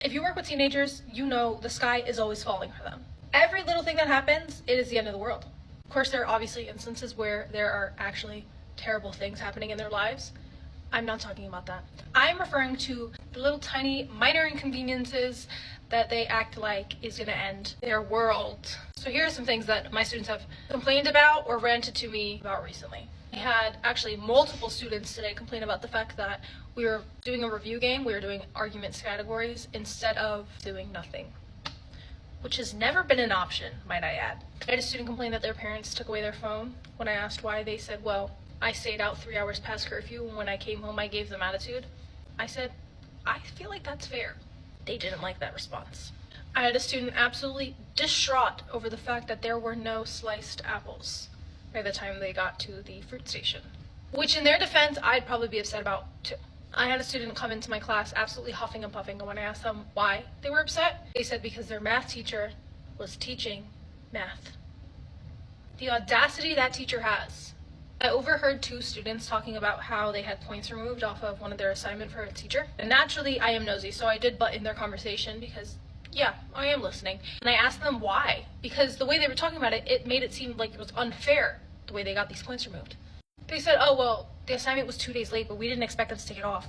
If you work with teenagers, you know the sky is always falling for them. Every little thing that happens, it is the end of the world. Of course, there are obviously instances where there are actually terrible things happening in their lives. I'm not talking about that. I'm referring to the little tiny minor inconveniences that they act like is going to end their world. So here are some things that my students have complained about or ranted to me about recently. I had actually multiple students today complain about the fact that we were doing a review game, we were doing arguments categories instead of doing nothing, which has never been an option, might I add. I had a student complain that their parents took away their phone. When I asked why, they said, well, I stayed out 3 hours past curfew, and when I came home I gave them attitude. I said, I feel like that's fair. They didn't like that response. I had a student absolutely distraught over the fact that there were no sliced apples by the time they got to the fruit station, which in their defense, I'd probably be upset about too. I had a student come into my class absolutely huffing and puffing, and when I asked them why they were upset, they said because their math teacher was teaching math. The audacity that teacher has. I overheard 2 students talking about how they had points removed off of one of their assignment for a teacher. And naturally, I am nosy, so I did butt in their conversation because, yeah, I am listening. And I asked them why, because the way they were talking about it, it made it seem like it was unfair the way they got these points removed. They said, oh, well, the assignment was 2 days late, but we didn't expect them to take it off.